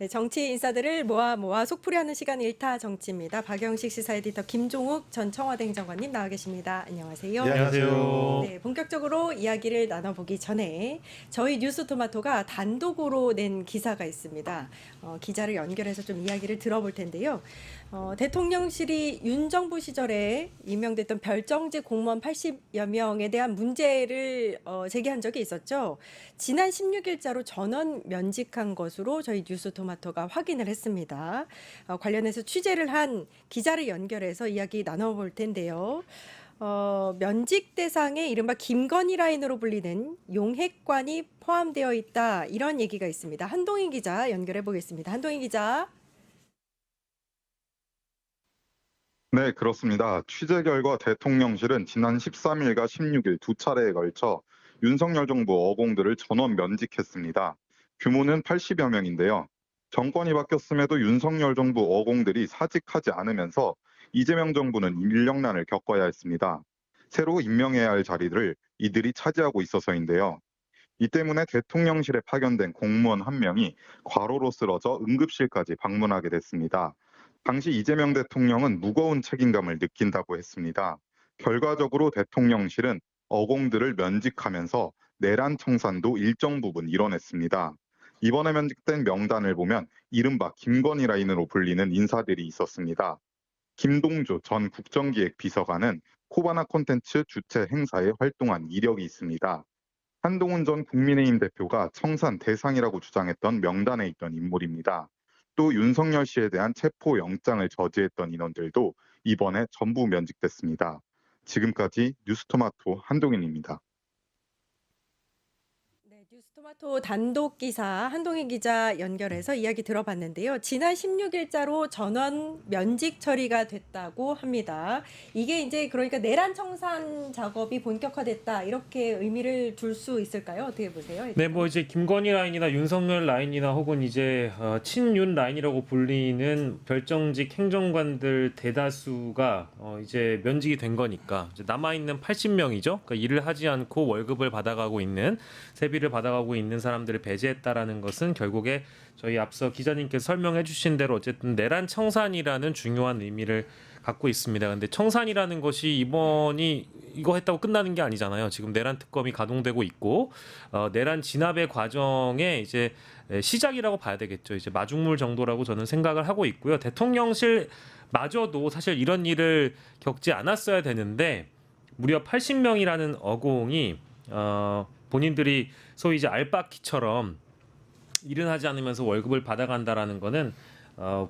네, 정치 인사들을 모아 속풀이하는 시간 일타 정치입니다. 박영식 시사 에디터 김종욱 전 청와대 행정관님 나와 계십니다. 안녕하세요. 네, 안녕하세요. 네, 본격적으로 이야기를 나눠보기 전에 저희 뉴스토마토가 단독으로 낸 기사가 있습니다. 기자를 연결해서 좀 이야기를 들어볼 텐데요. 대통령실이 윤 정부 시절에 임명됐던 별정직 공무원 80여 명에 대한 문제를 제기한 적이 있었죠. 지난 16일자로 전원 면직한 것으로 저희 뉴스토마토가 확인을 했습니다. 관련해서 취재를 한 기자를 연결해서 이야기 나눠볼 텐데요. 면직 대상에 이른바 김건희 라인으로 불리는 용핵관이 포함되어 있다, 이런 얘기가 있습니다. 한동희 기자 연결해 보겠습니다. 한동희 기자. 네, 그렇습니다. 취재 결과 대통령실은 지난 13일과 16일 두 차례에 걸쳐 윤석열 정부 어공들을 전원 면직했습니다. 규모는 80여 명인데요. 정권이 바뀌었음에도 윤석열 정부 어공들이 사직하지 않으면서 이재명 정부는 인력난을 겪어야 했습니다. 새로 임명해야 할 자리를 이들이 차지하고 있어서인데요. 이 때문에 대통령실에 파견된 공무원 한 명이 과로로 쓰러져 응급실까지 방문하게 됐습니다. 당시 이재명 대통령은 무거운 책임감을 느낀다고 했습니다. 결과적으로 대통령실은 어공들을 면직하면서 내란 청산도 일정 부분 이뤄냈습니다. 이번에 면직된 명단을 보면 이른바 김건희 라인으로 불리는 인사들이 있었습니다. 김동조 전 국정기획비서관은 코바나 콘텐츠 주최 행사에 활동한 이력이 있습니다. 한동훈 전 국민의힘 대표가 청산 대상이라고 주장했던 명단에 있던 인물입니다. 또 윤석열 씨에 대한 체포 영장을 저지했던 인원들도 이번에 전부 면직됐습니다. 지금까지 뉴스토마토 한동인입니다. 네, 뉴스토마토 단독 기사 한동희 기자 연결해서 이야기 들어봤는데요. 지난 16일자로 전원 면직 처리가 됐다고 합니다. 이게 이제 그러니까 내란 청산 작업이 본격화됐다, 이렇게 의미를 둘 수 있을까요? 어떻게 보세요? 네, 뭐 이제 김건희 라인이나 윤석열 라인이나 혹은 이제 친윤 라인이라고 불리는 별정직 행정관들 대다수가 이제 면직이 된 거니까 이제 남아 있는 80명이죠. 그러니까 일을 하지 않고 월급을 받아가고 있는, 세비를 받아가고 있는 사람들을 배제했다라는 것은 결국에 저희 앞서 기자님께서 설명해 주신 대로 어쨌든 내란 청산이라는 중요한 의미를 갖고 있습니다. 근데 청산이라는 것이 이번이 이거 했다고 끝나는 게 아니잖아요. 지금 내란 특검이 가동되고 있고 내란 진압의 과정에 이제 시작이라고 봐야 되겠죠. 이제 마중물 정도라고 저는 생각을 하고 있고요. 대통령실마저도 사실 이런 일을 겪지 않았어야 되는데 무려 80명이라는 어공이 본인들이 소위 이제 알바키처럼 일은 하지 않으면서 월급을 받아간다라는 거는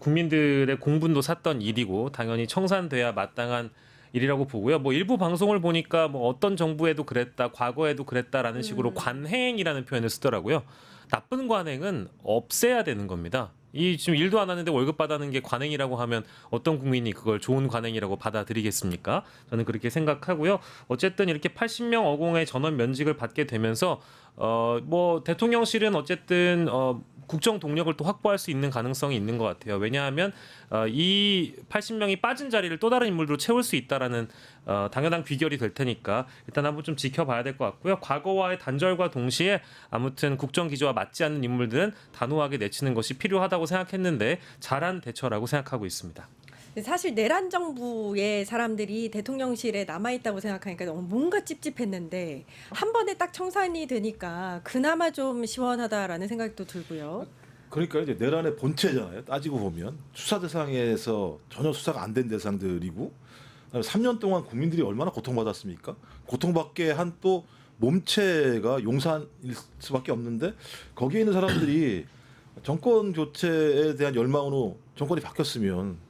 국민들의 공분도 샀던 일이고 당연히 청산돼야 마땅한 일이라고 보고요. 뭐 일부 방송을 보니까 뭐 어떤 정부에도 그랬다, 과거에도 그랬다라는 식으로 관행이라는 표현을 쓰더라고요. 나쁜 관행은 없애야 되는 겁니다. 이 지금 일도 안 하는데 월급 받아는 게 관행이라고 하면 어떤 국민이 그걸 좋은 관행이라고 받아들이겠습니까? 저는 그렇게 생각하고요. 어쨌든 이렇게 80명 어공의 전원 면직을 받게 되면서 뭐 대통령실은 어쨌든 국정 동력을 또 확보할 수 있는 가능성이 있는 것 같아요. 왜냐하면 이 80명이 빠진 자리를 또 다른 인물로 채울 수 있다라는 당연한 귀결이 될 테니까 일단 한번 좀 지켜봐야 될 것 같고요. 과거와의 단절과 동시에 아무튼 국정 기조와 맞지 않는 인물들은 단호하게 내치는 것이 필요하다고 생각했는데 잘한 대처라고 생각하고 있습니다. 사실 내란 정부의 사람들이 대통령실에 남아있다고 생각하니까 너무 뭔가 찝찝했는데 한 번에 딱 청산이 되니까 그나마 좀 시원하다라는 생각도 들고요. 그러니까 이제 내란의 본체잖아요. 따지고 보면 수사 대상에서 전혀 수사가 안 된 대상들이고 3년 동안 국민들이 얼마나 고통받았습니까? 고통받게 한 또 몸체가 용산일 수밖에 없는데 거기에 있는 사람들이 정권 교체에 대한 열망으로 정권이 바뀌었으면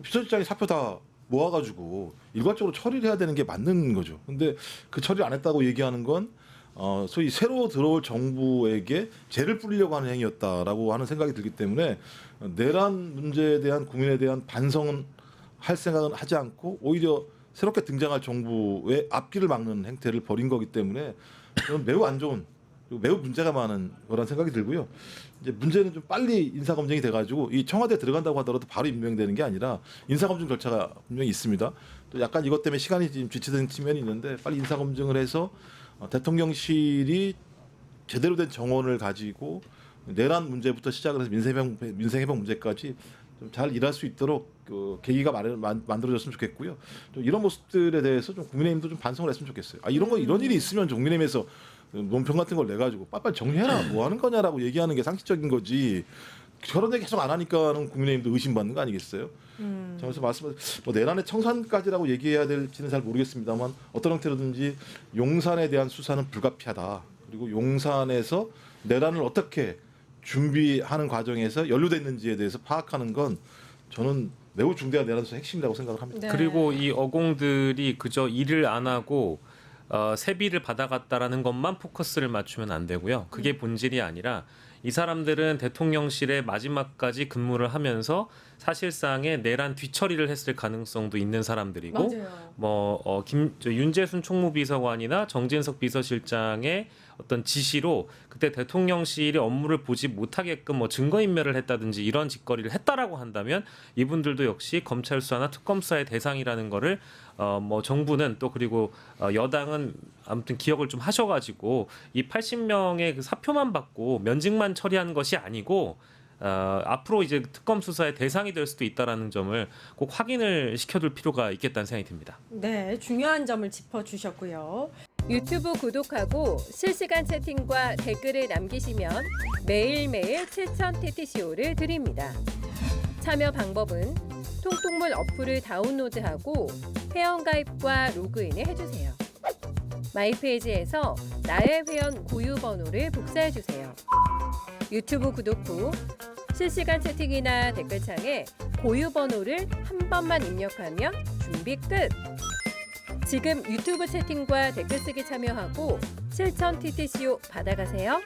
비서실장이 사표 다 모아가지고 일괄적으로 처리를 해야 되는 게 맞는 거죠. 근데 그 처리를 안 했다고 얘기하는 건 소위 새로 들어올 정부에게 죄를 뿌리려고 하는 행위였다라고 하는 생각이 들기 때문에 내란 문제에 대한 국민에 대한 반성은 할 생각은 하지 않고 오히려 새롭게 등장할 정부의 앞길을 막는 행태를 벌인 거기 때문에 저는 매우 안 좋은, 매우 문제가 많은 거란 생각이 들고요. 이제 문제는 좀 빨리 인사 검증이 돼가지고 이 청와대 들어간다고 하더라도 바로 임명되는 게 아니라 인사 검증 절차가 분명히 있습니다. 또 약간 이것 때문에 시간이 지금 지체된 측면이 있는데 빨리 인사 검증을 해서 대통령실이 제대로 된 정원을 가지고 내란 문제부터 시작을 해서 민생회복 문제까지 좀 잘 일할 수 있도록 그 계기가 만들어졌으면 좋겠고요. 좀 이런 모습들에 대해서 좀 국민의힘도 좀 반성을 했으면 좋겠어요. 이런 일이 있으면 국민의힘에서 논평 같은 걸 내가지고 빨리 정리해라, 뭐 하는 거냐라고 얘기하는 게 상식적인 거지. 저런 얘기 계속 안 하니까는 국민의힘도 의심받는 거 아니겠어요? 그래서 뭐 내란의 청산까지라고 얘기해야 될지는 잘 모르겠습니다만 어떤 형태로든지 용산에 대한 수사는 불가피하다. 그리고 용산에서 내란을 어떻게 준비하는 과정에서 연루됐는지에 대해서 파악하는 건 저는 매우 중대한 내란 수사 핵심이라고 생각을 합니다. 네. 그리고 이 어공들이 그저 일을 안 하고 세비를 받아갔다라는 것만 포커스를 맞추면 안 되고요. 그게 본질이 아니라 이 사람들은 대통령실에 마지막까지 근무를 하면서 사실상의 내란 뒤처리를 했을 가능성도 있는 사람들이고, 맞아요. 윤재순 총무비서관이나 정진석 비서실장의 어떤 지시로 그때 대통령실이 업무를 보지 못하게끔 뭐 증거인멸을 했다든지 이런 짓거리를 했다라고 한다면 이분들도 역시 검찰 수사나 특검 수사의 대상이라는 거를 정부는 또 그리고 여당은 아무튼 기억을 좀 하셔가지고 이 80명의 그 사표만 받고 면직만 처리한 것이 아니고 앞으로 이제 특검 수사의 대상이 될 수도 있다라는 점을 꼭 확인을 시켜둘 필요가 있겠다는 생각이 듭니다. 네, 중요한 점을 짚어주셨고요. 유튜브 구독하고 실시간 채팅과 댓글을 남기시면 매일매일 7천 TTCO를 드립니다. 참여 방법은 통통물 어플을 다운로드하고 회원가입과 로그인을 해주세요. 마이페이지에서 나의 회원 고유 번호를 복사해주세요. 유튜브 구독 후 실시간 채팅이나 댓글창에 고유 번호를 한 번만 입력하면 준비 끝! 지금 유튜브 채팅과 댓글 쓰기 참여하고 실천 TTCO 받아가세요.